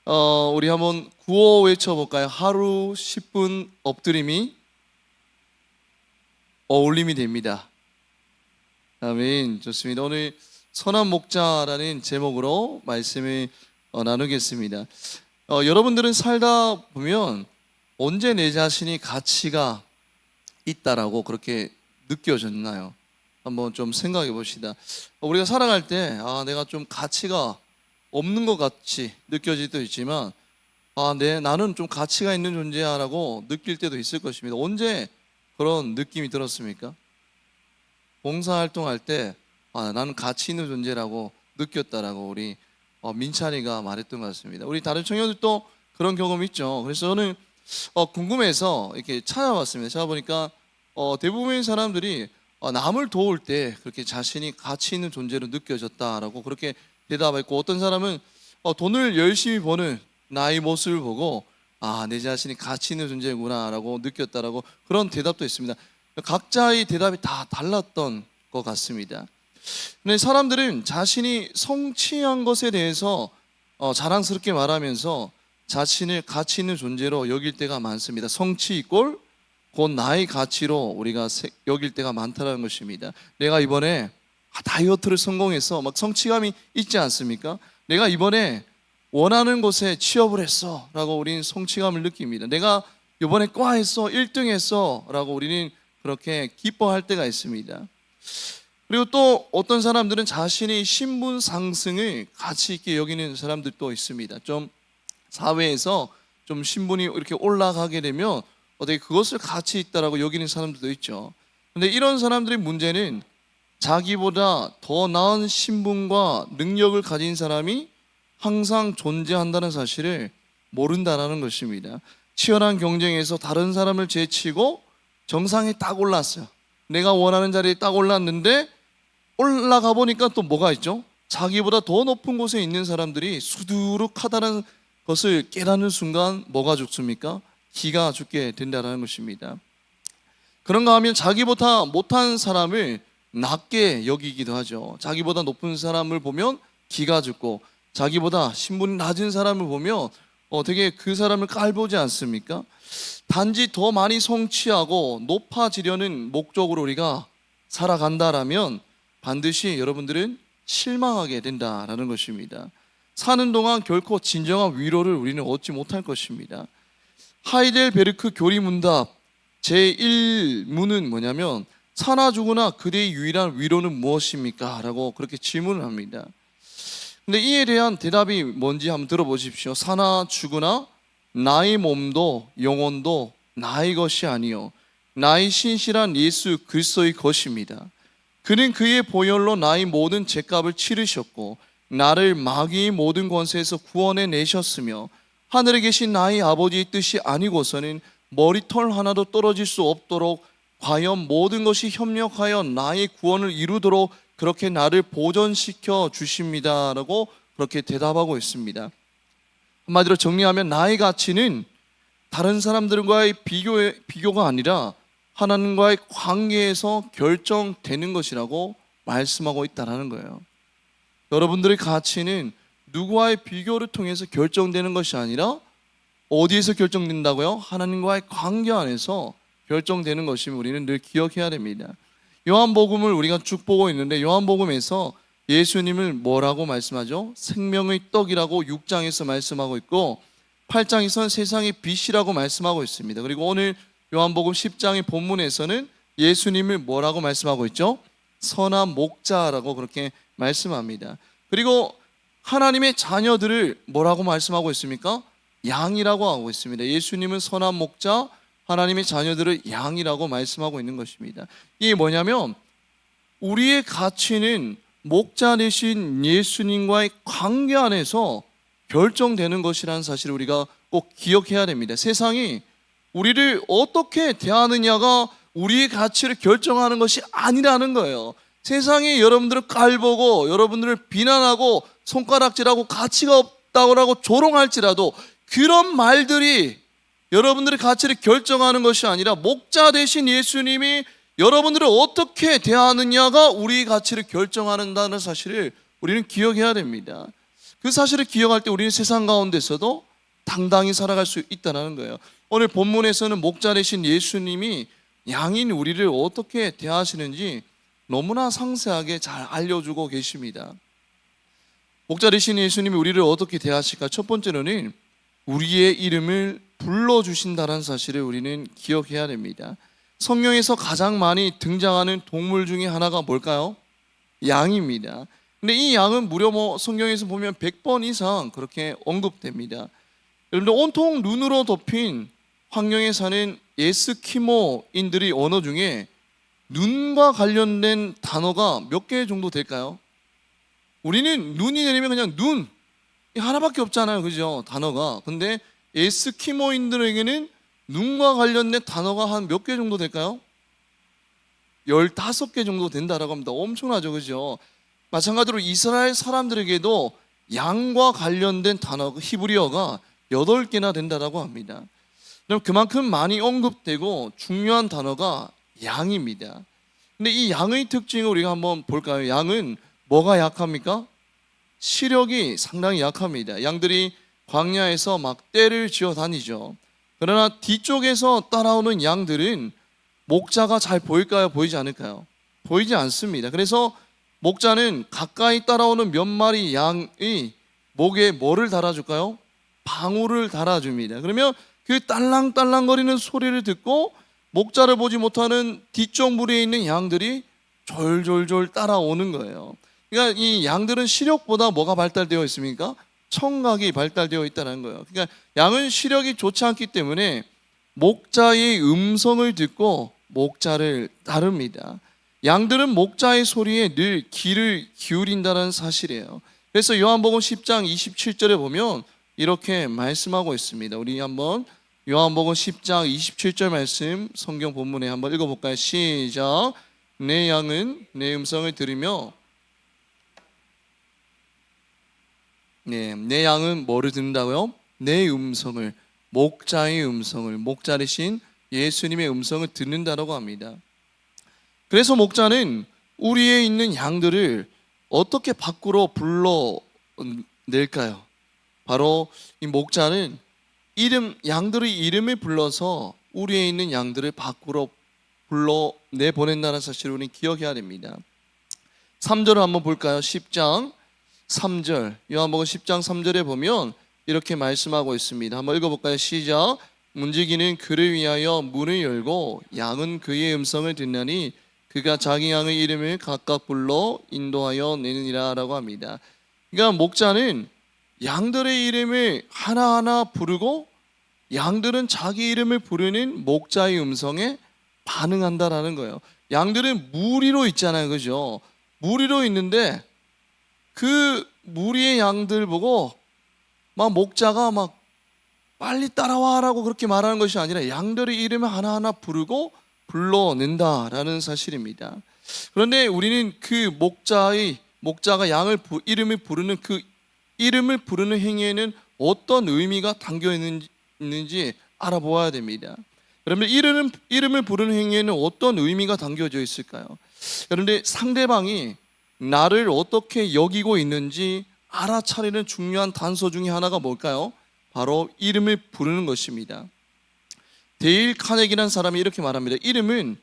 우리 한번 구호 외쳐볼까요? 하루 10분 엎드림이 어울림이 됩니다. 아멘. 좋습니다. 오늘 선한 목자라는 제목으로 말씀을 나누겠습니다. 여러분들은 살다 보면 언제 내 자신이 가치가 있다라고 그렇게 느껴졌나요? 한번 좀 생각해 봅시다. 우리가 살아갈 때 내가 좀 가치가 없는 것 같이 느껴질 때도 있지만 나는 좀 가치가 있는 존재야라고 느낄 때도 있을 것입니다. 언제 그런 느낌이 들었습니까? 봉사활동할 때 나는 가치 있는 존재라고 느꼈다라고 우리 민찬이가 말했던 것 같습니다. 우리 다른 청년들도 그런 경험 있죠. 그래서 저는 궁금해서 이렇게 찾아봤습니다. 찾아보니까 대부분의 사람들이 남을 도울 때 그렇게 자신이 가치 있는 존재로 느껴졌다라고 그렇게 대답했고, 어떤 사람은 돈을 열심히 버는 나의 모습을 보고 내 자신이 가치 있는 존재구나라고 느꼈다라고 그런 대답도 있습니다. 각자의 대답이 다 달랐던 것 같습니다. 근데 사람들은 자신이 성취한 것에 대해서 자랑스럽게 말하면서 자신을 가치 있는 존재로 여길 때가 많습니다. 성취 이꼴 곧 나의 가치로 우리가 여길 때가 많다는 것입니다. 내가 이번에 다이어트를 성공해서 막 성취감이 있지 않습니까? 내가 이번에 원하는 곳에 취업을 했어 라고 우리는 성취감을 느낍니다. 내가 이번에 과에서 1등 했어 라고 우리는 그렇게 기뻐할 때가 있습니다. 그리고 또 어떤 사람들은 자신의 신분 상승을 가치 있게 여기는 사람들도 있습니다. 좀 사회에서 좀 신분이 이렇게 올라가게 되면 어떻게 그것을 가치 있다라고 여기는 사람들도 있죠. 근데 이런 사람들의 문제는 자기보다 더 나은 신분과 능력을 가진 사람이 항상 존재한다는 사실을 모른다는 것입니다. 치열한 경쟁에서 다른 사람을 제치고 정상에 딱 올랐어요. 내가 원하는 자리에 딱 올랐는데 올라가 보니까 또 뭐가 있죠? 자기보다 더 높은 곳에 있는 사람들이 수두룩하다는 것을 깨닫는 순간 뭐가 죽습니까? 기가 죽게 된다는 것입니다. 그런가 하면 자기보다 못한 사람을 낮게 여기기도 하죠. 자기보다 높은 사람을 보면 기가 죽고, 자기보다 신분이 낮은 사람을 보면 되게 그 사람을 깔보지 않습니까? 단지 더 많이 성취하고 높아지려는 목적으로 우리가 살아간다라면 반드시 여러분들은 실망하게 된다라는 것입니다. 사는 동안 결코 진정한 위로를 우리는 얻지 못할 것입니다. 하이델베르크 교리문답 제1문은 뭐냐면 사나 죽으나 그대의 유일한 위로는 무엇입니까? 라고 그렇게 질문을 합니다. 근데 이에 대한 대답이 뭔지 한번 들어보십시오. 사나 죽으나 나의 몸도 영혼도 나의 것이 아니요 나의 신실한 예수 그리스도의 것입니다. 그는 그의 보혈로 나의 모든 죄값을 치르셨고 나를 마귀의 모든 권세에서 구원해 내셨으며 하늘에 계신 나의 아버지의 뜻이 아니고서는 머리털 하나도 떨어질 수 없도록 과연 모든 것이 협력하여 나의 구원을 이루도록 그렇게 나를 보존시켜 주십니다라고 그렇게 대답하고 있습니다. 한마디로 정리하면 나의 가치는 다른 사람들과의 비교가 아니라 하나님과의 관계에서 결정되는 것이라고 말씀하고 있다는 거예요. 여러분들의 가치는 누구와의 비교를 통해서 결정되는 것이 아니라 어디에서 결정된다고요? 하나님과의 관계 안에서 결정되는 것임을 우리는 늘 기억해야 됩니다. 요한복음을 우리가 쭉 보고 있는데 요한복음에서 예수님을 뭐라고 말씀하죠? 생명의 떡이라고 6장에서 말씀하고 있고 8장에서는 세상의 빛이라고 말씀하고 있습니다. 그리고 오늘 요한복음 10장의 본문에서는 예수님을 뭐라고 말씀하고 있죠? 선한 목자라고 그렇게 말씀합니다. 그리고 하나님의 자녀들을 뭐라고 말씀하고 있습니까? 양이라고 하고 있습니다. 예수님은 선한 목자, 하나님의 자녀들을 양이라고 말씀하고 있는 것입니다. 이게 뭐냐면 우리의 가치는 목자 되신 예수님과의 관계 안에서 결정되는 것이라는 사실을 우리가 꼭 기억해야 됩니다. 세상이 우리를 어떻게 대하느냐가 우리의 가치를 결정하는 것이 아니라는 거예요. 세상이 여러분들을 깔보고 여러분들을 비난하고 손가락질하고 가치가 없다고 조롱할지라도 그런 말들이 여러분들의 가치를 결정하는 것이 아니라 목자 되신 예수님이 여러분들을 어떻게 대하느냐가 우리의 가치를 결정한다는 사실을 우리는 기억해야 됩니다. 그 사실을 기억할 때 우리는 세상 가운데서도 당당히 살아갈 수 있다는 거예요. 오늘 본문에서는 목자 되신 예수님이 양인 우리를 어떻게 대하시는지 너무나 상세하게 잘 알려주고 계십니다. 목자 되신 예수님이 우리를 어떻게 대하실까? 첫 번째로는 우리의 이름을 불러주신다는 사실을 우리는 기억해야 됩니다. 성경에서 가장 많이 등장하는 동물 중에 하나가 뭘까요? 양입니다. 근데 이 양은 무려 성경에서 보면 100번 이상 그렇게 언급됩니다. 여러분들, 온통 눈으로 덮인 환경에 사는 에스키모인들의 언어 중에 눈과 관련된 단어가 몇 개 정도 될까요? 우리는 눈이 내리면 그냥 눈 하나밖에 없잖아요, 그죠? 단어가. 근데 에스키모인들에게는 눈과 관련된 단어가 한 몇 개 정도 될까요? 15개 정도 된다라고 합니다. 엄청나죠, 그죠? 마찬가지로 이스라엘 사람들에게도 양과 관련된 단어, 히브리어가 8개나 된다라고 합니다. 그럼 그만큼 많이 언급되고 중요한 단어가 양입니다. 근데 이 양의 특징을 우리가 한번 볼까요? 양은 뭐가 약합니까? 시력이 상당히 약합니다. 양들이 광야에서 막 떼를 지어 다니죠. 그러나 뒤쪽에서 따라오는 양들은 목자가 잘 보일까요? 보이지 않을까요? 보이지 않습니다. 그래서 목자는 가까이 따라오는 몇 마리 양의 목에 뭐를 달아줄까요? 방울을 달아줍니다. 그러면 그 딸랑딸랑거리는 소리를 듣고 목자를 보지 못하는 뒤쪽 무리에 있는 양들이 졸졸졸 따라오는 거예요. 그러니까 이 양들은 시력보다 뭐가 발달되어 있습니까? 청각이 발달되어 있다는 거예요. 그러니까 양은 시력이 좋지 않기 때문에 목자의 음성을 듣고 목자를 따릅니다. 양들은 목자의 소리에 늘 귀를 기울인다는 사실이에요. 그래서 요한복음 10장 27절에 보면 이렇게 말씀하고 있습니다. 우리 한번 요한복음 10장 27절 말씀 성경 본문에 한번 읽어볼까요? 시작. 내 양은 내 음성을 들으며, 내 양은 뭐를 듣는다고요? 내 음성을, 목자의 음성을, 목자 되신 예수님의 음성을 듣는다라고 합니다. 그래서 목자는 우리에 있는 양들을 어떻게 밖으로 불러낼까요? 바로 이 목자는 양들의 이름을 불러서 우리에 있는 양들을 밖으로 불러내보낸다는 사실을 우리는 기억해야 됩니다. 3절을 한번 볼까요? 10장 3절, 요한복음 10장 3절에 보면 이렇게 말씀하고 있습니다. 한번 읽어볼까요? 시작. 문지기는 그를 위하여 문을 열고 양은 그의 음성을 듣나니 그가 자기 양의 이름을 각각 불러 인도하여 내느니라 라고 합니다. 그러니까 목자는 양들의 이름을 하나하나 부르고 양들은 자기 이름을 부르는 목자의 음성에 반응한다라는 거예요. 양들은 무리로 있잖아요, 그죠? 무리로 있는데 그 무리의 양들 보고 막 목자가 막 빨리 따라와라고 그렇게 말하는 것이 아니라 양들의 이름을 하나하나 부르고 불러낸다라는 사실입니다. 그런데 우리는 그 목자가 양을 이름을 부르는 그 이름을 부르는 행위에는 어떤 의미가 담겨 있는지 알아보아야 됩니다. 여러분들, 이름을 부르는 행위에는 어떤 의미가 담겨져 있을까요? 여러분들, 상대방이 나를 어떻게 여기고 있는지 알아차리는 중요한 단서 중에 하나가 뭘까요? 바로 이름을 부르는 것입니다. 데일 카네기라는 사람이 이렇게 말합니다. 이름은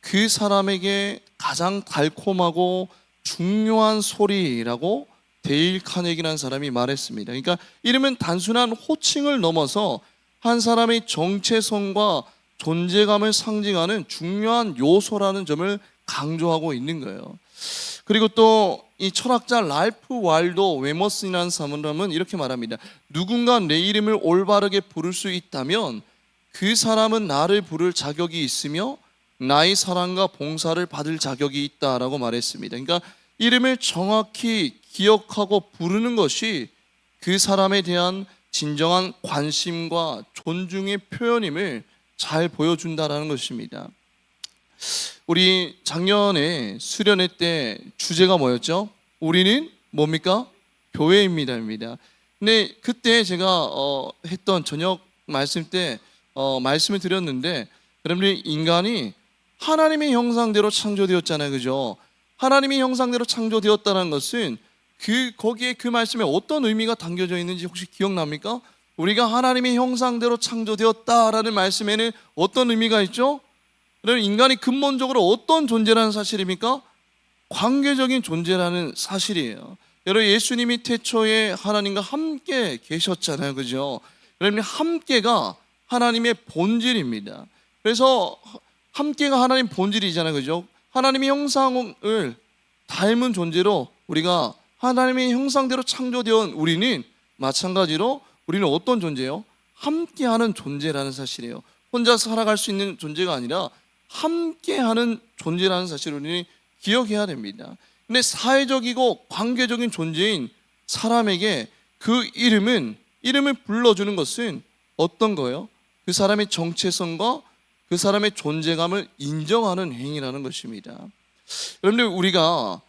그 사람에게 가장 달콤하고 중요한 소리라고 데일 카네기라는 사람이 말했습니다. 그러니까 이름은 단순한 호칭을 넘어서 한 사람의 정체성과 존재감을 상징하는 중요한 요소라는 점을 강조하고 있는 거예요. 그리고 또 이 철학자 랄프 왈도 웨머슨이라는 사람은 이렇게 말합니다. 누군가 내 이름을 올바르게 부를 수 있다면 그 사람은 나를 부를 자격이 있으며 나의 사랑과 봉사를 받을 자격이 있다라고 말했습니다. 그러니까 이름을 정확히 기억하고 부르는 것이 그 사람에 대한 진정한 관심과 존중의 표현임을 잘 보여준다라는 것입니다. 우리 작년에 수련회 때 주제가 뭐였죠? 우리는 뭡니까? 교회입니다. 근데 그때 제가 했던 저녁 말씀 때 말씀을 드렸는데, 여러분들, 인간이 하나님의 형상대로 창조되었잖아요, 그죠? 하나님의 형상대로 창조되었다는 것은 거기에 그 말씀에 어떤 의미가 담겨져 있는지 혹시 기억납니까? 우리가 하나님의 형상대로 창조되었다라는 말씀에는 어떤 의미가 있죠? 그러면 인간이 근본적으로 어떤 존재라는 사실입니까? 관계적인 존재라는 사실이에요. 여러분, 예수님이 태초에 하나님과 함께 계셨잖아요, 그죠? 여러분, 함께가 하나님의 본질입니다. 그래서 함께가 하나님 본질이잖아요, 그죠? 하나님의 형상을 닮은 존재로 우리가 하나님의 형상대로 창조되어 우리는 마찬가지로 우리는 어떤 존재예요? 함께하는 존재라는 사실이에요. 혼자 살아갈 수 있는 존재가 아니라 함께하는 존재라는 사실을 우리는 기억해야 됩니다. 근데 사회적이고 관계적인 존재인 사람에게 그 이름을 불러주는 것은 어떤 거예요? 그 사람의 정체성과 그 사람의 존재감을 인정하는 행위라는 것입니다. 여러분들, 우리가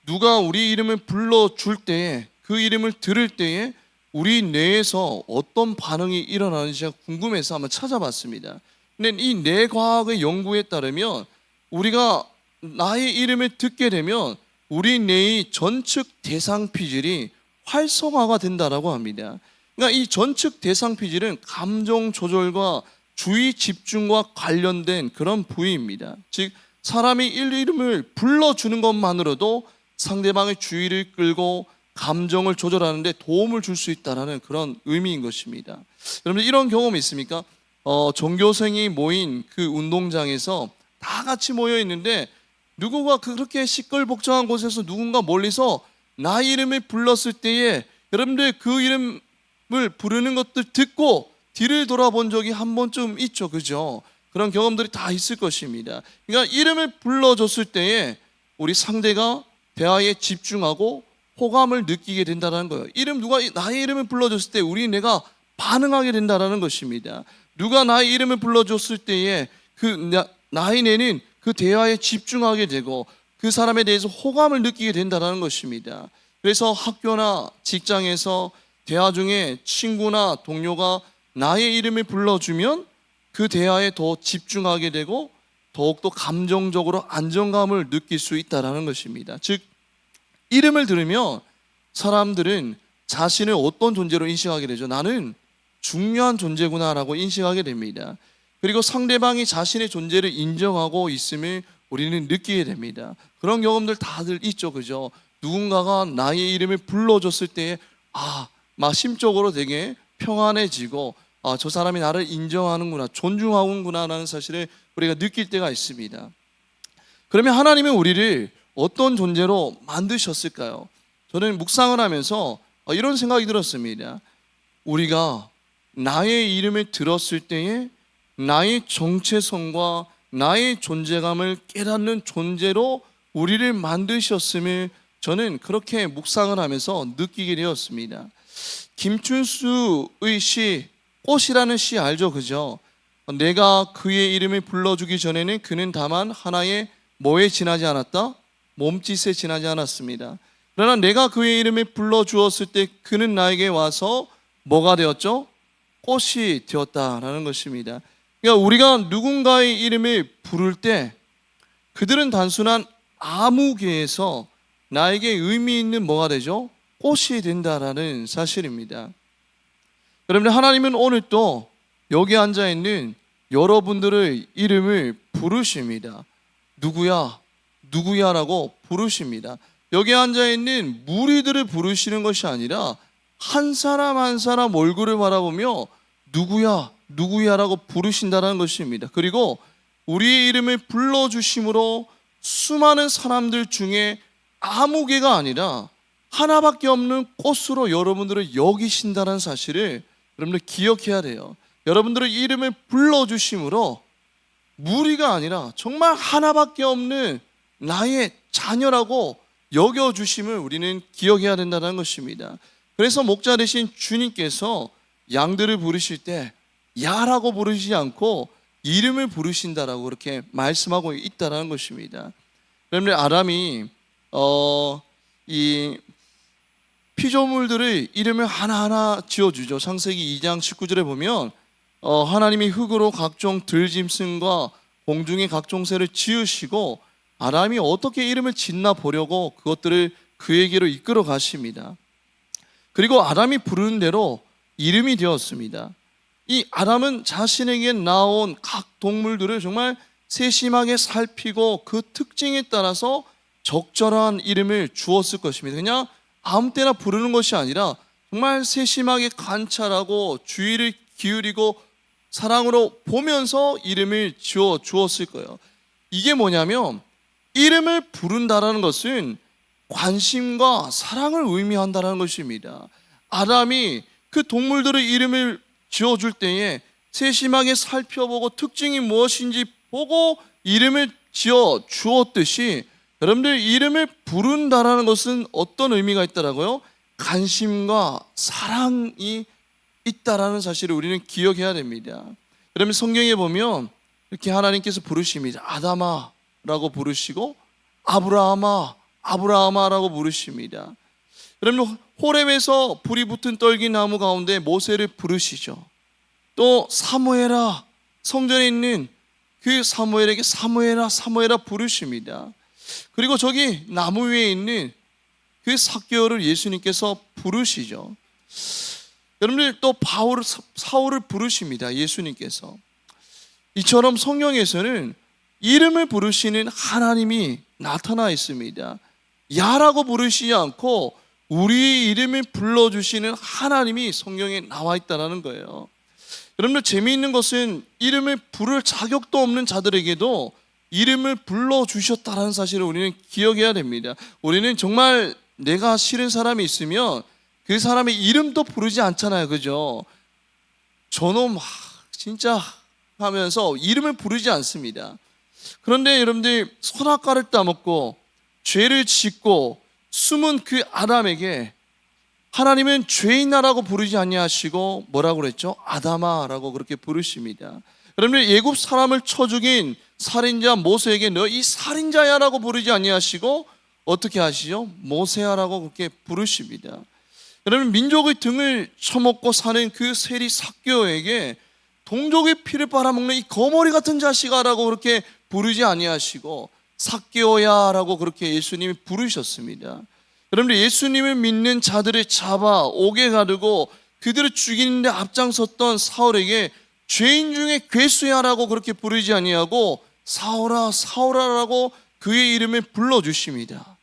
누가 우리 이름을 불러줄 때에, 그 이름을 들을 때에 우리 뇌에서 어떤 반응이 일어나는지 제가 궁금해서 한번 찾아봤습니다. 근데 이 뇌과학의 연구에 따르면 우리가 나의 이름을 듣게 되면 우리 뇌의 전측 대상피질이 활성화가 된다라고 합니다. 그러니까 이 전측 대상피질은 감정 조절과 주의 집중과 관련된 그런 부위입니다. 즉, 사람이 이름을 불러주는 것만으로도 상대방의 주의를 끌고 감정을 조절하는 데 도움을 줄 수 있다는 그런 의미인 것입니다. 여러분들, 이런 경험 있습니까? 전교생이 모인 그 운동장에서 다 같이 모여 있는데 누구가 그렇게 시끌벅적한 곳에서 누군가 멀리서 나 이름을 불렀을 때에 여러분들 그 이름을 부르는 것들 듣고 뒤를 돌아본 적이 한 번쯤 있죠, 그죠? 그런 경험들이 다 있을 것입니다. 그러니까 이름을 불러줬을 때에 우리 상대가 대화에 집중하고 호감을 느끼게 된다는 거예요. 누가 나의 이름을 불러줬을 때 우리 내가 반응하게 된다는 것입니다. 누가 나의 이름을 불러줬을 때에 나의 뇌는 그 대화에 집중하게 되고 그 사람에 대해서 호감을 느끼게 된다는 것입니다. 그래서 학교나 직장에서 대화 중에 친구나 동료가 나의 이름을 불러주면 그 대화에 더 집중하게 되고 더욱더 감정적으로 안정감을 느낄 수 있다는 것입니다. 즉, 이름을 들으면 사람들은 자신을 어떤 존재로 인식하게 되죠? 나는 중요한 존재구나라고 인식하게 됩니다. 그리고 상대방이 자신의 존재를 인정하고 있음을 우리는 느끼게 됩니다. 그런 경험들 다들 있죠, 그죠? 누군가가 나의 이름을 불러줬을 때에 심적으로 되게 평안해지고 저 사람이 나를 인정하는구나, 존중하는구나 라는 사실을 우리가 느낄 때가 있습니다. 그러면 하나님은 우리를 어떤 존재로 만드셨을까요? 저는 묵상을 하면서 이런 생각이 들었습니다. 우리가 나의 이름을 들었을 때에 나의 정체성과 나의 존재감을 깨닫는 존재로 우리를 만드셨음을 저는 그렇게 묵상을 하면서 느끼게 되었습니다. 김춘수의 시 꽃이라는 시 알죠, 그죠? 내가 그의 이름을 불러주기 전에는 그는 다만 하나의 뭐에 지나지 않았다? 몸짓에 지나지 않았습니다. 그러나 내가 그의 이름을 불러주었을 때 그는 나에게 와서 뭐가 되었죠? 꽃이 되었다라는 것입니다. 그러니까 우리가 누군가의 이름을 부를 때 그들은 단순한 아무개에서 나에게 의미 있는 뭐가 되죠? 꽃이 된다라는 사실입니다. 여러분들, 하나님은 오늘 또 여기 앉아 있는 여러분들의 이름을 부르십니다. 누구야? 누구야라고 부르십니다. 여기 앉아 있는 무리들을 부르시는 것이 아니라 한 사람 한 사람 얼굴을 바라보며 누구야? 누구야라고 부르신다는 것입니다. 그리고 우리의 이름을 불러주심으로 수많은 사람들 중에 아무 개가 아니라 하나밖에 없는 꽃으로 여러분들을 여기신다는 사실을 여러분들 기억해야 돼요. 여러분들의 이름을 불러주심으로 무리가 아니라 정말 하나밖에 없는 나의 자녀라고 여겨주심을 우리는 기억해야 된다는 것입니다. 그래서 목자 되신 주님께서 양들을 부르실 때 야라고 부르시지 않고 이름을 부르신다라고 그렇게 말씀하고 있다는 것입니다. 여러분들, 아담이 이 피조물들의 이름을 하나하나 지어주죠. 창세기 2장 19절에 보면 하나님이 흙으로 각종 들짐승과 공중의 각종 새를 지으시고 아담이 어떻게 이름을 짓나 보려고 그것들을 그에게로 이끌어 가십니다. 그리고 아담이 부르는 대로 이름이 되었습니다. 이 아담은 자신에게 나온 각 동물들을 정말 세심하게 살피고 그 특징에 따라서 적절한 이름을 주었을 것입니다. 그냥 아무 때나 부르는 것이 아니라 정말 세심하게 관찰하고 주의를 기울이고 사랑으로 보면서 이름을 지어 주었을 거예요. 이게 뭐냐면 이름을 부른다라는 것은 관심과 사랑을 의미한다는 것입니다. 아담이 그 동물들의 이름을 지어줄 때에 세심하게 살펴보고 특징이 무엇인지 보고 이름을 지어 주었듯이 여러분들 이름을 부른다라는 것은 어떤 의미가 있다라고요? 관심과 사랑이 있다라는 사실을 우리는 기억해야 됩니다. 여러분 성경에 보면 이렇게 하나님께서 부르십니다. 아담아라고 부르시고 아브라함아라고 부르십니다. 여러분 호렙에서 불이 붙은 떨기 나무 가운데 모세를 부르시죠. 또 사무엘아, 성전에 있는 그 사무엘에게 사무엘아 부르십니다. 그리고 저기 나무 위에 있는 그 삭개오를 예수님께서 부르시죠. 여러분들 또 사울을 부르십니다. 예수님께서. 이처럼 성경에서는 이름을 부르시는 하나님이 나타나 있습니다. 야라고 부르시지 않고 우리의 이름을 불러주시는 하나님이 성경에 나와 있다는 거예요. 여러분들 재미있는 것은 이름을 부를 자격도 없는 자들에게도 이름을 불러주셨다는 사실을 우리는 기억해야 됩니다. 우리는 정말 내가 싫은 사람이 있으면 그 사람의 이름도 부르지 않잖아요. 그죠? 저놈 진짜 하면서 이름을 부르지 않습니다. 그런데 여러분들 선악과를 따먹고 죄를 짓고 숨은 그 아담에게 하나님은 죄인아라고 부르지 아니하시고 뭐라고 그랬죠? 아담아라고 그렇게 부르십니다. 여러분들 예굽 사람을 쳐 죽인 살인자 모세에게 너 이 살인자야라고 부르지 아니하시고 어떻게 하시죠? 모세야라고 그렇게 부르십니다. 여러분 민족의 등을 쳐먹고 사는 그 세리 삭개오에게 동족의 피를 빨아먹는 이 거머리 같은 자식아라고 그렇게 부르지 아니하시고 삭개오야라고 그렇게 예수님이 부르셨습니다. 여러분들 예수님을 믿는 자들을 잡아 옥에 가두고 그들을 죽이는데 앞장섰던 사울에게 죄인 중에 괴수야라고 그렇게 부르지 아니하고 사울아라고 그의 이름을 불러주십니다.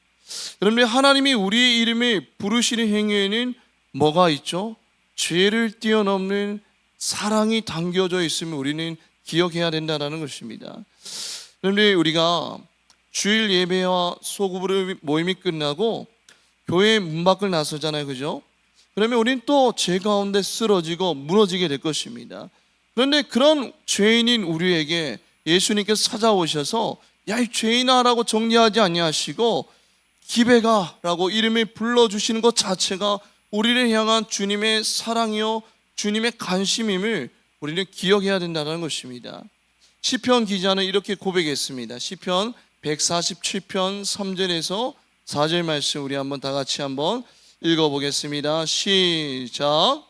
여러분들 하나님이 우리의 이름을 부르시는 행위에는 뭐가 있죠? 죄를 뛰어넘는 사랑이 담겨져 있음을 우리는 기억해야 된다는 것입니다. 여러분들 우리가 주일 예배와 소그룹 모임이 끝나고 교회 문 밖을 나서잖아요. 그죠? 그러면 우리는 또 죄 가운데 쓰러지고 무너지게 될 것입니다. 그런데 그런 죄인인 우리에게 예수님께서 찾아오셔서 야 이 죄인아라고 정리하지 아니하시고 기베가라고 이름을 불러주시는 것 자체가 우리를 향한 주님의 사랑이요 주님의 관심임을 우리는 기억해야 된다는 것입니다. 시편 기자는 이렇게 고백했습니다. 시편 147편 3절에서 4절 말씀 우리 한번 다 같이 한번 읽어보겠습니다. 시작.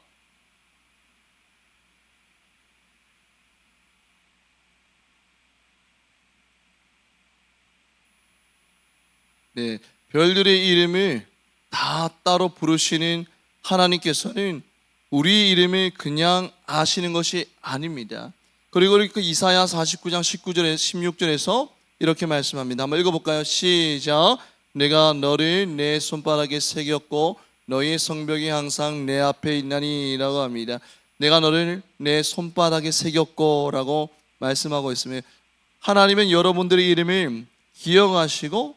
네, 별들의 이름을 다 따로 부르시는 하나님께서는 우리 이름을 그냥 아시는 것이 아닙니다. 그리고 그 이사야 49장 19절에 16절에서 이렇게 말씀합니다. 한번 읽어볼까요? 시작. 내가 너를 내 손바닥에 새겼고 너의 성벽이 항상 내 앞에 있나니 라고 합니다. 내가 너를 내 손바닥에 새겼고 라고 말씀하고 있으며 하나님은 여러분들의 이름을 기억하시고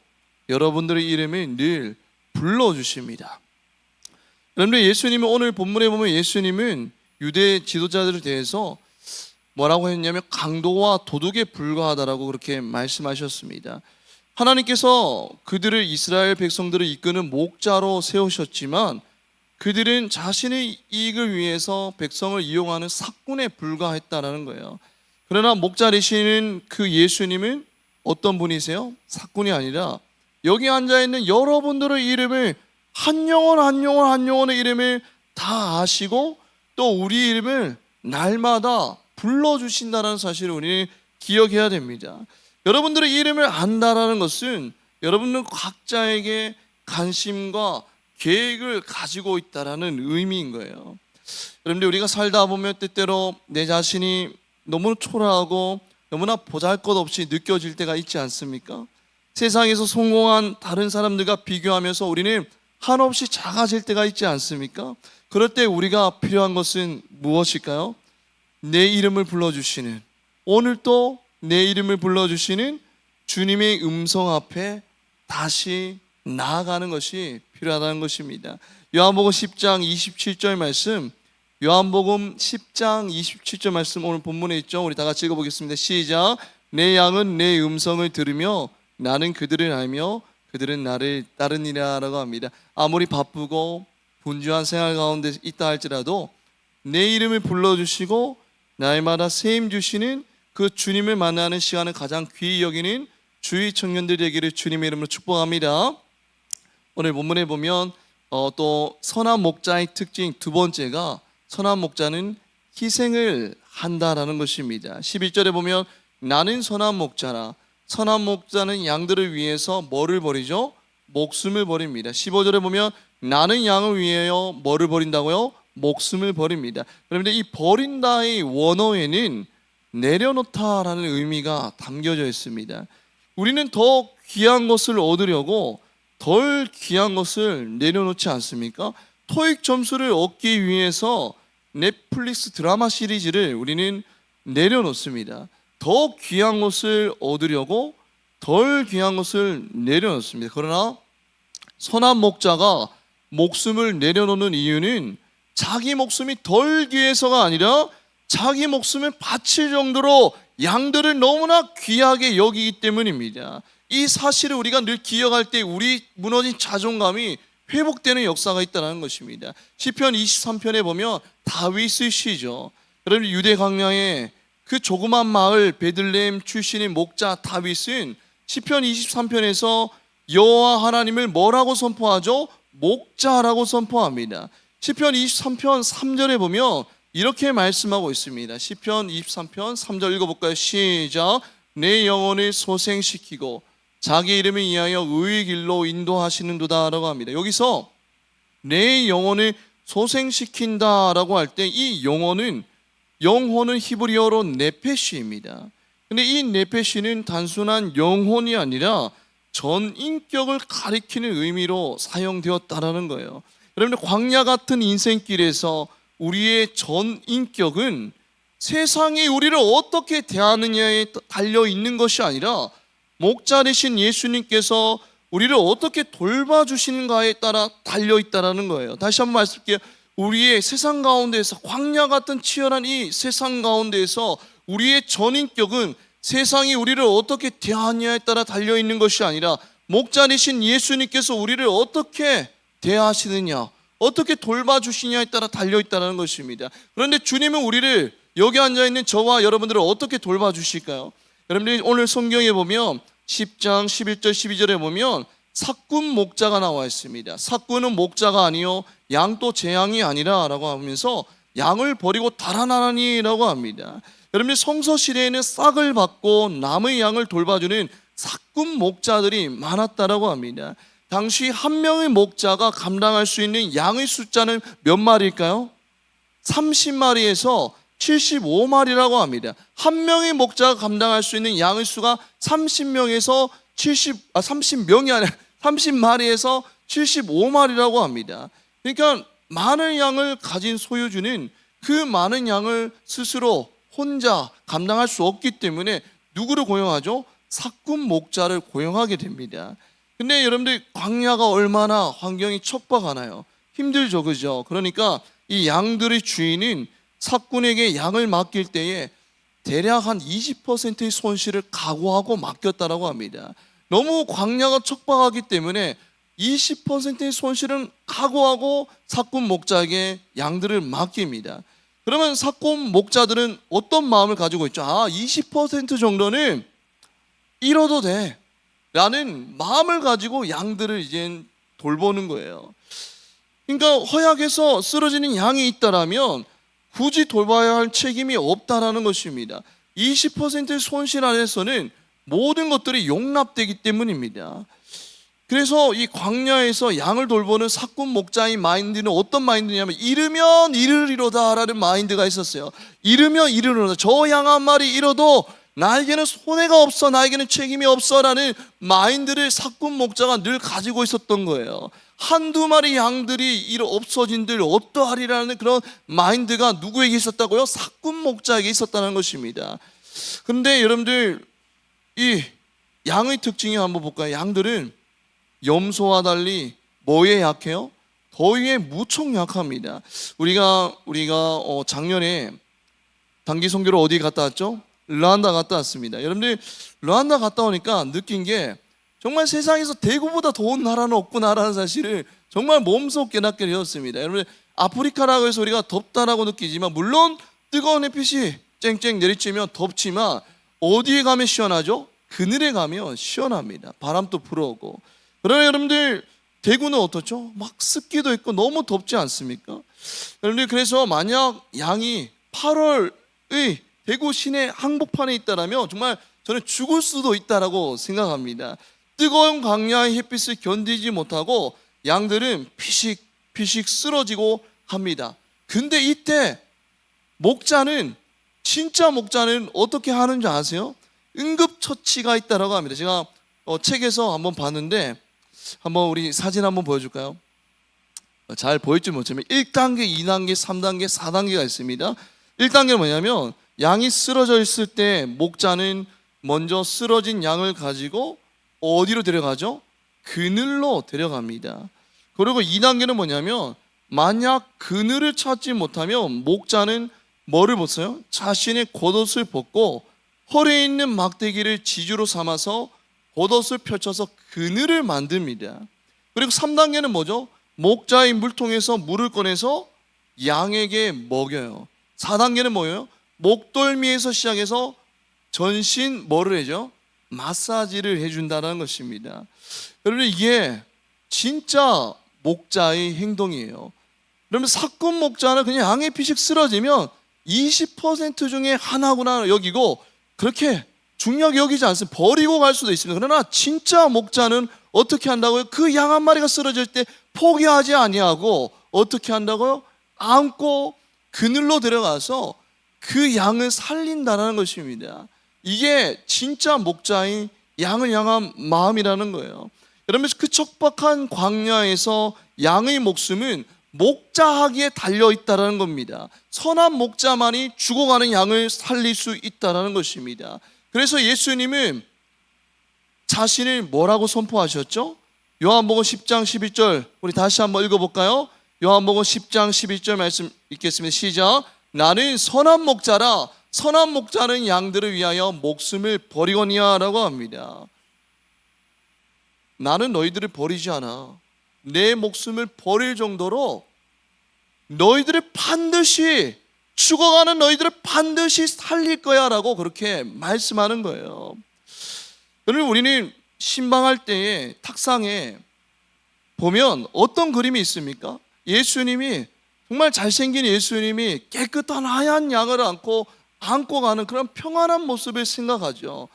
여러분들의 이름을 늘 불러주십니다. 여러분들 예수님은 오늘 본문에 보면 예수님은 유대 지도자들에 대해서 뭐라고 했냐면 강도와 도둑에 불과하다라고 그렇게 말씀하셨습니다. 하나님께서 그들을 이스라엘 백성들을 이끄는 목자로 세우셨지만 그들은 자신의 이익을 위해서 백성을 이용하는 삭군에 불과했다라는 거예요. 그러나 목자 되시는 그 예수님은 어떤 분이세요? 삭군이 아니라 여기 앉아있는 여러분들의 이름을 한 영혼의 이름을 다 아시고 또 우리 이름을 날마다 불러주신다는 사실을 우리는 기억해야 됩니다. 여러분들의 이름을 안다라는 것은 여러분들 각자에게 관심과 계획을 가지고 있다라는 의미인 거예요. 여러분들, 우리가 살다 보면 때때로 내 자신이 너무 초라하고 너무나 보잘것없이 느껴질 때가 있지 않습니까? 세상에서 성공한 다른 사람들과 비교하면서 우리는 한없이 작아질 때가 있지 않습니까? 그럴 때 우리가 필요한 것은 무엇일까요? 내 이름을 불러주시는, 오늘 또 내 이름을 불러주시는 주님의 음성 앞에 다시 나아가는 것이 필요하다는 것입니다. 요한복음 10장 27절 말씀, 요한복음 10장 27절 말씀 오늘 본문에 있죠. 우리 다 같이 읽어보겠습니다. 시작. 내 양은 내 음성을 들으며 나는 그들을 알며 그들은 나를 따르니라 라고 합니다. 아무리 바쁘고 분주한 생활 가운데 있다 할지라도 내 이름을 불러주시고 날마다 세임 주시는 그 주님을 만나는 시간을 가장 귀히 여기는 주의 청년들 되기를 주님의 이름으로 축복합니다. 오늘 본문에 보면 또 선한 목자의 특징 두 번째가, 선한 목자는 희생을 한다라는 것입니다. 11절에 보면 나는 선한 목자라. 선한 목자는 양들을 위해서 뭐를 버리죠? 목숨을 버립니다. 15절에 보면 나는 양을 위하여 뭐를 버린다고요? 목숨을 버립니다. 그런데 이 버린다의 원어에는 내려놓다라는 의미가 담겨져 있습니다. 우리는 더 귀한 것을 얻으려고 덜 귀한 것을 내려놓지 않습니까? 토익 점수를 얻기 위해서 넷플릭스 드라마 시리즈를 우리는 내려놓습니다. 더 귀한 것을 얻으려고 덜 귀한 것을 내려놓습니다. 그러나 선한 목자가 목숨을 내려놓는 이유는 자기 목숨이 덜 귀해서가 아니라 자기 목숨을 바칠 정도로 양들을 너무나 귀하게 여기기 때문입니다. 이 사실을 우리가 늘 기억할 때 우리 무너진 자존감이 회복되는 역사가 있다는 것입니다. 시편 23편에 보면 다윗의 시죠. 여러분, 유대 광야에 그 조그만 마을 베들레헴 출신의 목자 다윗은 시편 23편에서 여호와 하나님을 뭐라고 선포하죠? 목자라고 선포합니다. 시편 23편 3절에 보면 이렇게 말씀하고 있습니다. 시편 23편 3절 읽어볼까요? 시작. 내 영혼을 소생시키고 자기 이름을 위하여 의의 길로 인도하시는도다 라고 합니다. 여기서 내 영혼을 소생시킨다라고 할 때 이 영혼은 히브리어로 네페시입니다. 근데 이 네페시는 단순한 영혼이 아니라 전 인격을 가리키는 의미로 사용되었다라는 거예요. 여러분들, 광야 같은 인생길에서 우리의 전 인격은 세상이 우리를 어떻게 대하느냐에 달려 있는 것이 아니라 목자 되신 예수님께서 우리를 어떻게 돌봐주시는가에 따라 달려 있다는 거예요. 다시 한번 말씀드릴게요. 우리의 세상 가운데에서, 광야 같은 치열한 이 세상 가운데에서 우리의 전인격은 세상이 우리를 어떻게 대하느냐에 따라 달려 있는 것이 아니라 목자 되신 예수님께서 우리를 어떻게 대하시느냐, 어떻게 돌봐주시냐에 따라 달려 있다는 것입니다. 그런데 주님은 우리를, 여기 앉아있는 저와 여러분들을 어떻게 돌봐주실까요? 여러분들이 오늘 성경에 보면 10장 11절 12절에 보면 삭군 목자가 나와 있습니다. 삭군은 목자가 아니요 양도 제 양이 아니라 라고 하면서 양을 버리고 달아나니 라고 합니다. 여러분들, 성서 시대에는 싹을 받고 남의 양을 돌봐주는 삭군 목자들이 많았다라고 합니다. 당시 한 명의 목자가 감당할 수 있는 양의 숫자는 몇 마리일까요? 30마리에서 75마리라고 합니다. 한 명의 목자가 감당할 수 있는 양의 수가 30명에서 30명이 아니라 30마리에서 75마리라고 합니다. 그러니까 많은 양을 가진 소유주는 그 많은 양을 스스로 혼자 감당할 수 없기 때문에 누구를 고용하죠? 삭군 목자를 고용하게 됩니다. 근데 여러분들, 광야가 얼마나 환경이 척박하나요? 힘들죠, 그죠? 그러니까 이 양들의 주인은 삭군에게 양을 맡길 때에 대략 한 20%의 손실을 각오하고 맡겼다라고 합니다. 너무 광야가 척박하기 때문에 20%의 손실은 각오하고 삭군 목자에게 양들을 맡깁니다. 그러면 삭군 목자들은 어떤 마음을 가지고 있죠? 20% 정도는 잃어도 돼 라는 마음을 가지고 양들을 이제 돌보는 거예요. 그러니까 허약해서 쓰러지는 양이 있다라면 굳이 돌봐야 할 책임이 없다라는 것입니다. 20%의 손실 안에서는 모든 것들이 용납되기 때문입니다. 그래서 이 광야에서 양을 돌보는 사꾼 목자의 마인드는 어떤 마인드냐면 잃으면 잃으리로다라는 마인드가 있었어요. 잃으면 잃으리로다. 저 양 한 마리 잃어도 나에게는 손해가 없어, 나에게는 책임이 없어라는 마인드를 사꾼 목자가 늘 가지고 있었던 거예요. 한두 마리 양들이 없어진들 어떠하리라는 그런 마인드가 누구에게 있었다고요? 사꾼 목자에게 있었다는 것입니다. 그런데 여러분들, 이 양의 특징이 한번 볼까요? 양들은 염소와 달리 뭐에 약해요? 더위에 무척 약합니다. 우리가 작년에 단기 선교로 어디 갔다 왔죠? 르완다 갔다 왔습니다. 여러분들, 르완다 갔다 오니까 느낀 게 정말 세상에서 대구보다 더운 나라는 없구나라는 사실을 정말 몸소 깨닫게 되었습니다. 여러분, 아프리카라고 해서 우리가 덥다라고 느끼지만 물론 뜨거운 햇빛이 쨍쨍 내리쬐면 덥지만 어디에 가면 시원하죠? 그늘에 가면 시원합니다. 바람도 불어오고. 그러나 여러분들, 대구는 어떻죠? 막 습기도 있고 너무 덥지 않습니까? 여러분들, 그래서 만약 양이 8월의 대구 시내 한복판에 있다라면 정말 저는 죽을 수도 있다라고 생각합니다. 뜨거운 광야의 햇빛을 견디지 못하고 양들은 피식 쓰러지고 합니다. 근데 이때 진짜 목자는 어떻게 하는지 아세요? 응급처치가 있다라고 합니다. 제가 책에서 한번 봤는데 한번 우리 사진 한번 보여줄까요? 잘 보일지 모르지만 1단계, 2단계, 3단계, 4단계가 있습니다. 1단계는 뭐냐면 양이 쓰러져 있을 때 목자는 먼저 쓰러진 양을 가지고 어디로 데려가죠? 그늘로 데려갑니다. 그리고 2단계는 뭐냐면 만약 그늘을 찾지 못하면 목자는 뭐를 벗어요? 자신의 겉옷을 벗고 허리에 있는 막대기를 지주로 삼아서 겉옷을 펼쳐서 그늘을 만듭니다. 그리고 3단계는 뭐죠? 목자의 물통에서 물을 꺼내서 양에게 먹여요. 4단계는 뭐예요? 목덜미에서 시작해서 전신 뭐를 해죠? 마사지를 해준다는 것입니다. 여러분, 이게 진짜 목자의 행동이에요. 그러면 사꾼 목자는 그냥 양의 피식 쓰러지면 20% 중에 하나구나 여기고 그렇게 중요하게 여기지 않습니다. 버리고 갈 수도 있습니다. 그러나 진짜 목자는 어떻게 한다고요? 그 양 한 마리가 쓰러질 때 포기하지 아니하고 어떻게 한다고요? 안고 그늘로 데려가서 그 양을 살린다는 것입니다. 이게 진짜 목자인 양을 향한 마음이라는 거예요. 여러분, 그 척박한 광야에서 양의 목숨은 목자하기에 달려있다는 겁니다. 선한 목자만이 죽어가는 양을 살릴 수 있다는 것입니다. 그래서 예수님은 자신을 뭐라고 선포하셨죠? 요한복음 10장 11절 우리 다시 한번 읽어볼까요? 요한복음 10장 11절 말씀 읽겠습니다. 시작. 나는 선한 목자라. 선한 목자는 양들을 위하여 목숨을 버리거니와 라고 합니다. 나는 너희들을 버리지 않아. 내 목숨을 버릴 정도로 너희들을 반드시, 죽어가는 너희들을 반드시 살릴 거야 라고 그렇게 말씀하는 거예요. 여러분, 우리는 신방할 때에 탁상에 보면 어떤 그림이 있습니까? 예수님이, 정말 잘생긴 예수님이 깨끗한 하얀 양을 안고 가는 그런 평안한 모습을 생각하죠.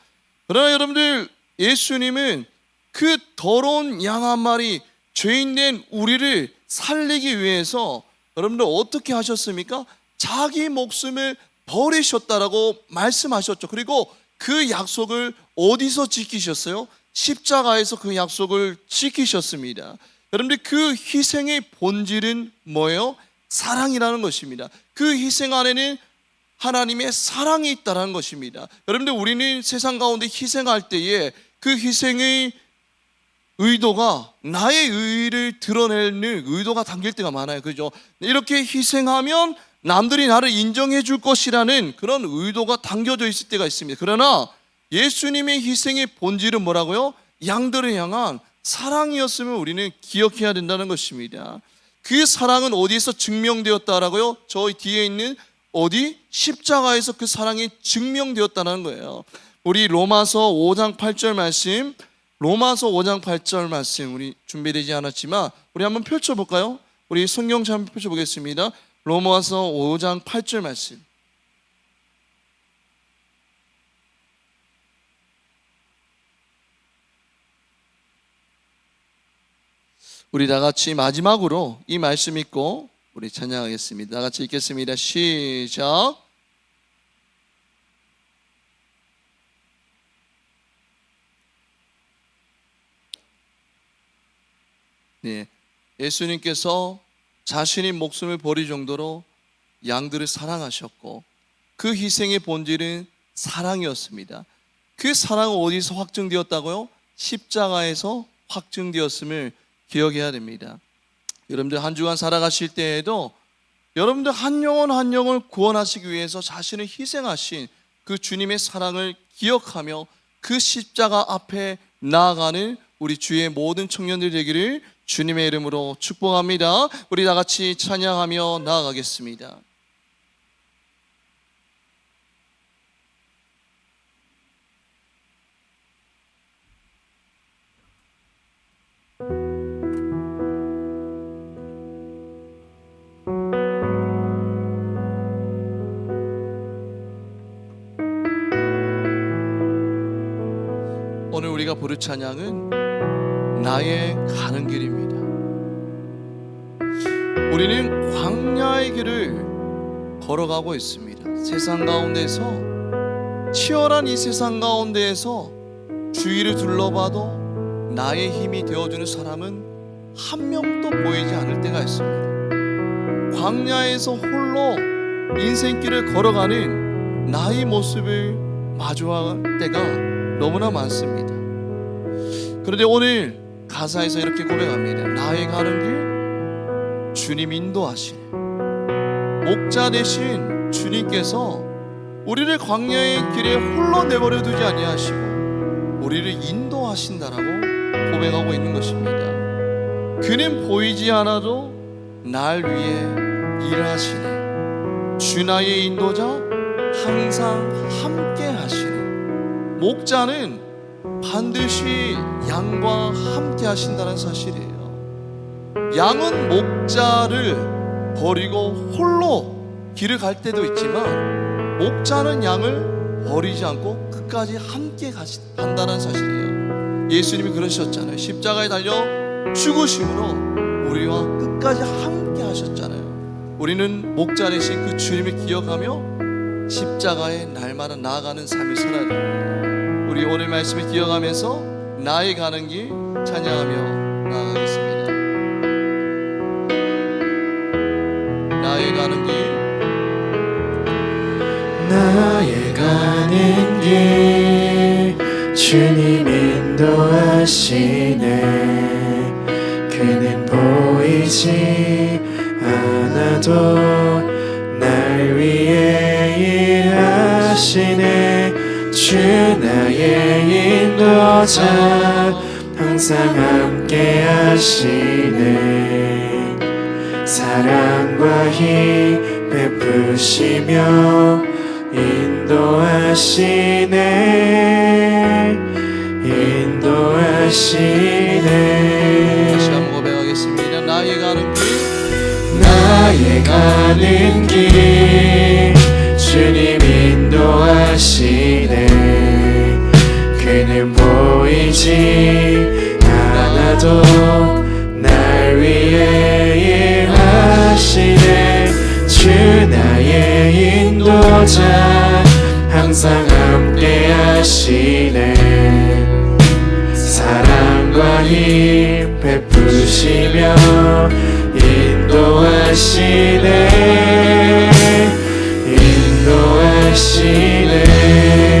그러나 여러분들, 예수님은 그 더러운 양 한 마리, 죄인된 우리를 살리기 위해서 여러분들 어떻게 하셨습니까? 자기 목숨을 버리셨다라고 말씀하셨죠. 그리고 그 약속을 어디서 지키셨어요? 십자가에서 그 약속을 지키셨습니다. 여러분들, 그 희생의 본질은 뭐예요? 사랑이라는 것입니다. 그 희생 안에는 하나님의 사랑이 있다는 것입니다. 여러분들, 우리는 세상 가운데 희생할 때에 그 희생의 의도가 나의 의의를 드러내는 의도가 담길 때가 많아요. 그죠? 이렇게 희생하면 남들이 나를 인정해 줄 것이라는 그런 의도가 담겨져 있을 때가 있습니다. 그러나 예수님의 희생의 본질은 뭐라고요? 양들을 향한 사랑이었음을 우리는 기억해야 된다는 것입니다. 그 사랑은 어디에서 증명되었다라고요? 저 뒤에 있는 어디? 십자가에서 그 사랑이 증명되었다는 거예요. 우리 로마서 5장 8절 말씀, 로마서 5장 8절 말씀 우리 준비되지 않았지만 우리 한번 펼쳐볼까요? 우리 성경책 한번 펼쳐보겠습니다. 로마서 5장 8절 말씀. 우리 다 같이 마지막으로 이 말씀 읽고 우리 찬양하겠습니다. 다 같이 읽겠습니다. 시작. 네, 예수님께서 자신의 목숨을 버릴 정도로 양들을 사랑하셨고 그 희생의 본질은 사랑이었습니다. 그 사랑은 어디서 확증되었다고요? 십자가에서 확증되었음을 기억해야 됩니다. 여러분들 한 주간 살아가실 때에도 여러분들 한 영혼 한 영혼을 구원하시기 위해서 자신을 희생하신 그 주님의 사랑을 기억하며 그 십자가 앞에 나아가는 우리 주의 모든 청년들 되기를 주님의 이름으로 축복합니다. 우리 다 같이 찬양하며 나아가겠습니다. 오늘 우리가 부를 찬양은 나의 가는 길입니다. 우리는 광야의 길을 걸어가고 있습니다. 세상 가운데서, 치열한 이 세상 가운데에서 주위를 둘러봐도 나의 힘이 되어주는 사람은 한 명도 보이지 않을 때가 있습니다. 광야에서 홀로 인생길을 걸어가는 나의 모습을 마주할 때가 너무나 많습니다. 그런데 오늘 가사에서 이렇게 고백합니다. 나의 가는 길 주님 인도하시네. 목자 되신 주님께서 우리를 광야의 길에 홀로 내버려 두지 아니하시고 우리를 인도하신다라고 고백하고 있는 것입니다. 그는 보이지 않아도 날 위해 일하시네. 주 나의 인도자 항상 함께 하시네. 목자는 반드시 양과 함께 하신다는 사실이에요. 양은 목자를 버리고 홀로 길을 갈 때도 있지만 목자는 양을 버리지 않고 끝까지 함께 간다는 사실이에요. 예수님이 그러셨잖아요. 십자가에 달려 죽으심으로 우리와 끝까지 함께 하셨잖아요. 우리는 목자 되신 그 주님을 기억하며 십자가에 날마다 나아가는 삶을 살아야 됩니다. 우리 오늘 말씀을 기억하면서 나의 가는 길 찬양하며 나아가겠습니다. 나의 가는 길, 나의 가는 길 주님 인도하시네. 그는 보이지 않아도 날 위해 일하시네. 주 나의 인도자 항상 함께 하시네. 사랑과 힘 베푸시며 인도하시네. 인도하시네. 다시 한번 고백하겠습니다. 나의 가는 길, 나의 가는 길 주님 인도하시네. 그는 보이지 않아도 날 위해 일하시네. 주 나의 인도자 항상 함께 하시네. 사랑과 힘 베푸시며 인도하시네. 인도하시네.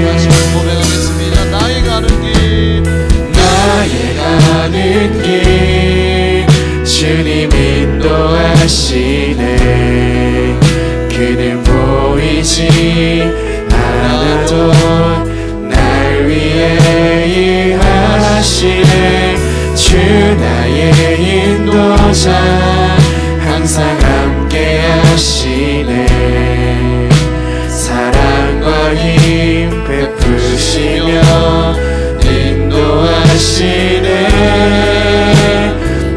다시 한번 고백하겠습니다. 나의 가는 길, 나의 가는 길 주님 인도하시네. 그는 보이지 않아도 날 위해 일하시네. 주 나의 인도자 항상 함께 하시네. 사랑과 힘 베푸시며 인도하시네.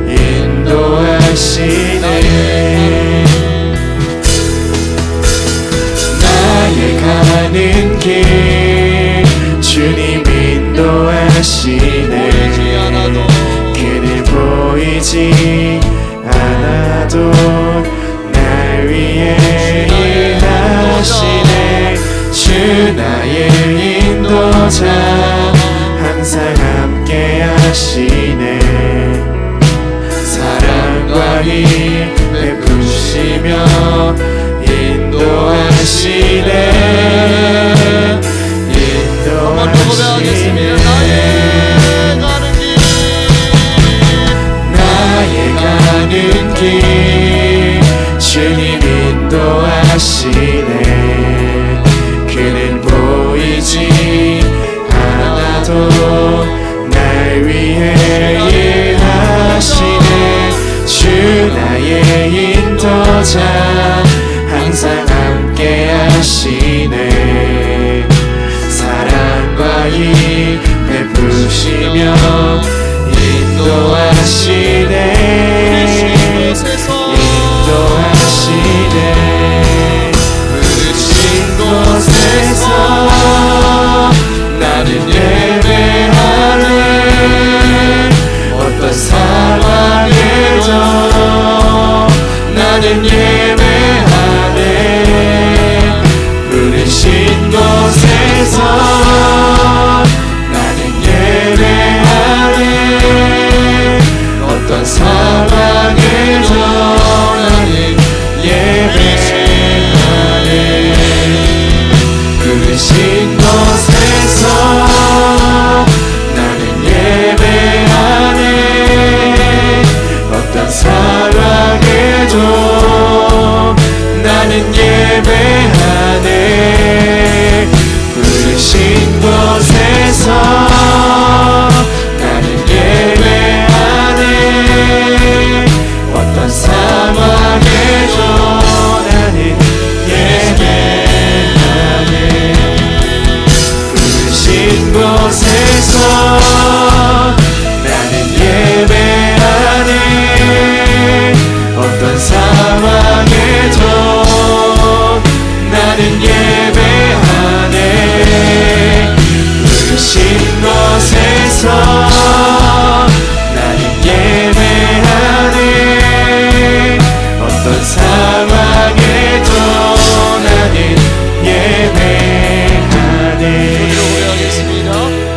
인도하시네. 나의 가는 길 주님 인도하시네. 보이지 않아도 그는 보이지 나의 인도자 항상 함께 하시네 사랑과 힘 베푸시며 인도하시네 한번 더 고백하겠습니다. 나의 가는 길 주님 인도하시네 그는 보이지 않아도 날 위해 일하시네 주 나의 인도자 항상 함께 하시네 사랑과 힘 베푸시며 인도하시네 인도하시네 부르신 곳에서 나는 예배하네 어떤 상황에도 나는 예배하네 부르신 곳에서 나는 예배하네 어떤 상황에도 나는 예배하네 부르신 곳에서 나는 예배하네 어떤 상황에도 나는 예배하네 부르신 곳에서 나는 예배하네 어떤 상황에도 나는 예배하네 부르신 곳에서 나는 예배하네 어떤 상황에도 나는 예배하네 부르신 곳에서 나는 예배하네 어떤 상황에도 나는 예배하네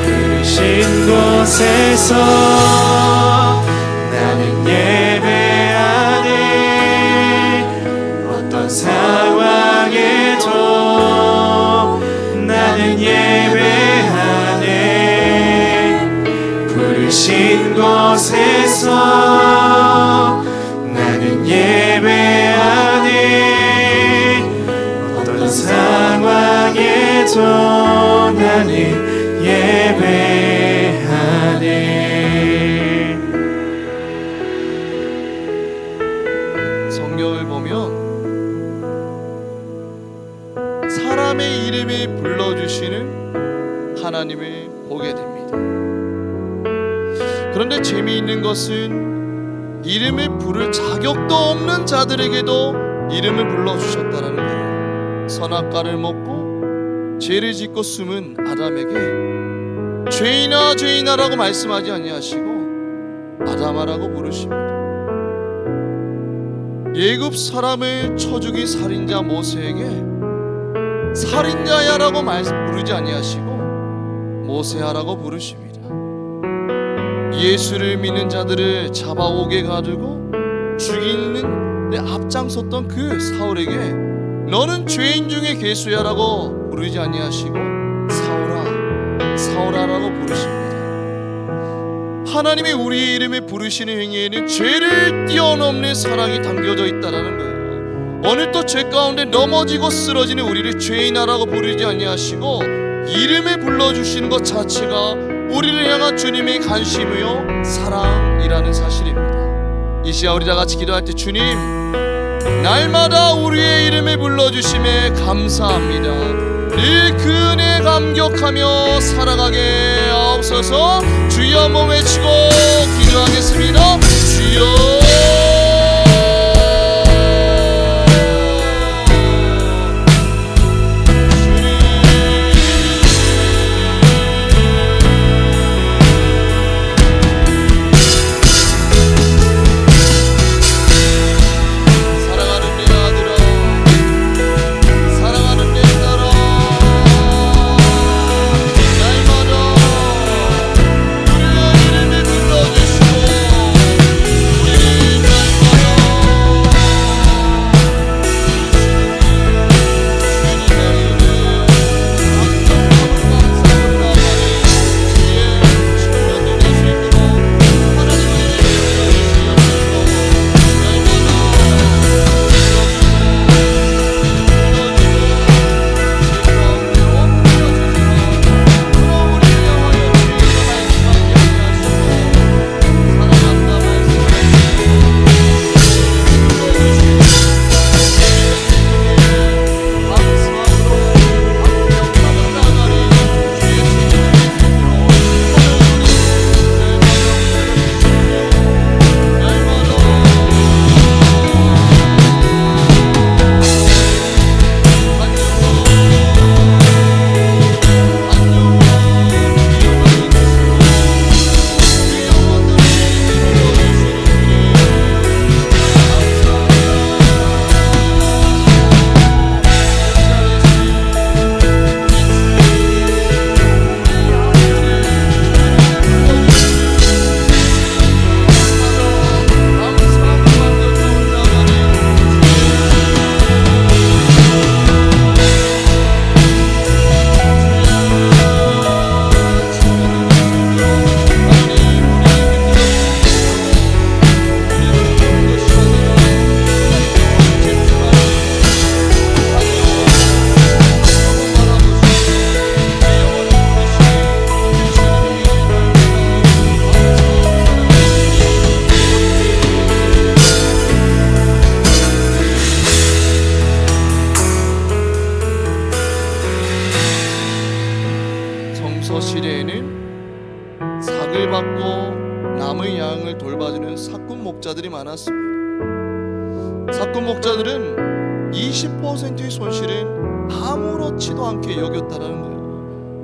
부르신 곳에서 나는 예배하네 어떤 상황에도 나는 예배하네 부르신 곳에서 나는 예배하네 어떤 상황에도 나는 예배하네 성경을 보면 사람의 이름을 불러주시는 하나님을 보게 됩니다. 그런데 재미있는 것은 이름을 부를 자격도 없는 자들에게도 이름을 불러주셨다는 거예요. 선악과를 먹고 죄를 짓고 숨은 아담에게 죄인아 죄인아라고 말씀하지 아니하시고 아담아라고 부르십니다. 예굽 사람을 쳐 죽인 살인자 모세에게 살인자야라고 부르지 아니하시고 모세야라고 부르십니다. 예수를 믿는 자들을 잡아오게 가두고 죽이는 데 앞장섰던 그 사울에게 너는 죄인 중에 괴수야라고 부르지 아니하시고 사울아 사울아라고 부르십니다. 하나님이 우리의 이름을 부르시는 행위에는 죄를 뛰어넘는 사랑이 담겨져 있다는 거예요. 오늘 또 죄 가운데 넘어지고 쓰러지는 우리를 죄인아라고 부르지 아니하시고 이름을 불러주시는 것 자체가 우리를 향한 주님의 관심이요 사랑이라는 사실입니다. 이 시간 우리 다 같이 기도할 때 주님 날마다 우리의 이름을 불러주심에 감사합니다. 늘 그 은혜에 감격하며 살아가게 하옵소서. 주여 한번 외치고 기도하겠습니다. 주여 시대에는 삭을 받고 남의 양을 돌봐주는 삭군 목자들이 많았습니다. 삭군 목자들은 20%의 손실은 아무렇지도 않게 여겼다라는 거예요.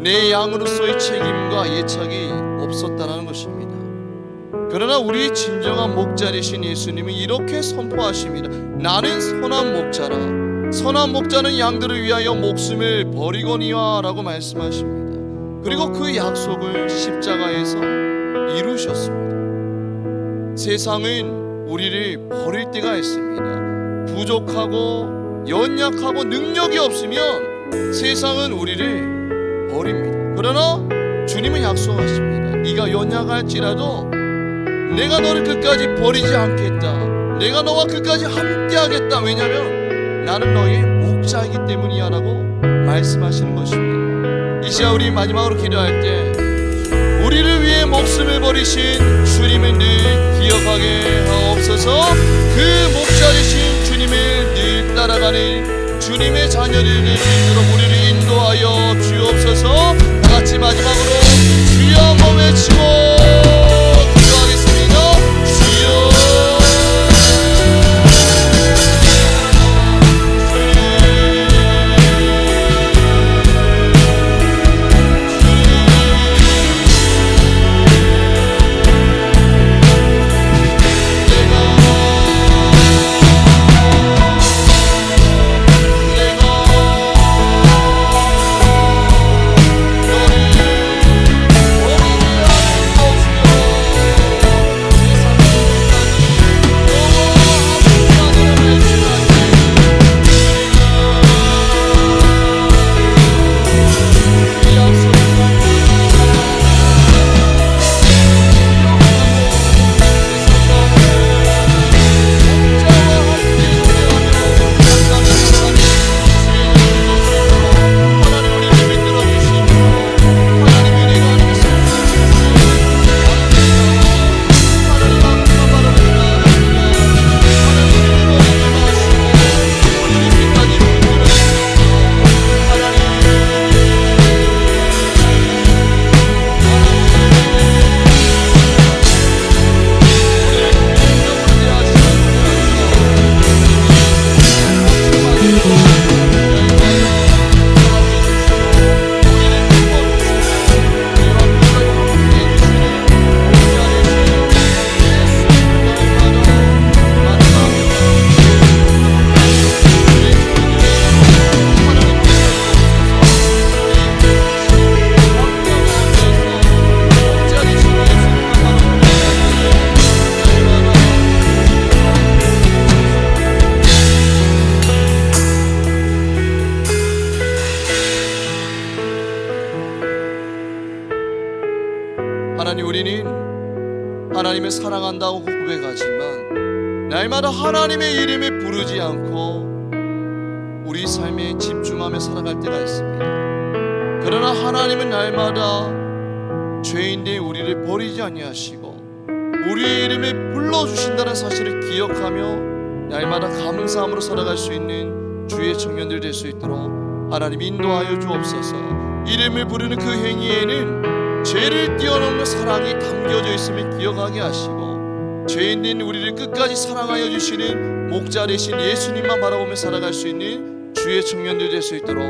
내 양으로서의 책임과 예착이 없었다라는 것입니다. 그러나 우리 진정한 목자 되신 예수님이 이렇게 선포하십니다. 나는 선한 목자라. 선한 목자는 양들을 위하여 목숨을 버리거니와 라고 말씀하십니다. 그리고 그 약속을 십자가에서 이루셨습니다. 세상은 우리를 버릴 때가 있습니다. 부족하고 연약하고 능력이 없으면 세상은 우리를 버립니다. 그러나 주님은 약속하십니다. 네가 연약할지라도 내가 너를 끝까지 버리지 않겠다. 내가 너와 끝까지 함께하겠다. 왜냐하면 나는 너의 목자이기 때문이야 라고 말씀하시는 것입니다. 이 시간 우리 마지막으로 기도할 때 우리를 위해 목숨을 버리신 주님을 늘 기억하게 하옵소서. 그 목자 되신 주님을 늘 따라가는 주님의 자녀들 되시도록 우리를 인도하여 주옵소서. 다같이 마지막으로 주여 한번 외치고 기도하겠습니다. 주여 하나님, 우리는 하나님을 사랑한다고 고백하지만 날마다 하나님의 이름을 부르지 않고 우리 삶에 집중하며 살아갈 때가 있습니다. 그러나 하나님은 날마다 죄인된 우리를 버리지 아니하시고 우리의 이름을 불러주신다는 사실을 기억하며 날마다 감사함으로 살아갈 수 있는 주의 청년들 될 수 있도록 하나님 인도하여 주옵소서. 이름을 부르는 그 행위에는 죄를 뛰어넘는 사랑이 담겨져 있음을 기억하게 하시고 죄인된 우리를 끝까지 사랑하여 주시는 목자 되신 예수님만 바라보며 살아갈 수 있는 주의 청년들 될 수 있도록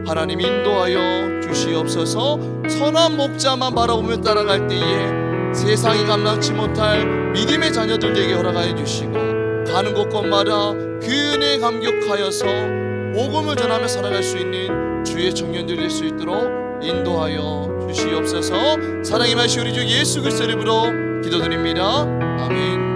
하나님 인도하여 주시옵소서. 선한 목자만 바라보며 따라갈 때에 세상이 감당치 못할 믿음의 자녀들 되게 허락하여 주시고 가는 곳곳마다 그 은혜에 감격하여서 복음을 전하며 살아갈 수 있는 주의 청년들 될 수 있도록 인도하여 주시옵소서. 사랑의 말씀 우리 주 예수 그리스도 이름으로 기도드립니다. 아멘.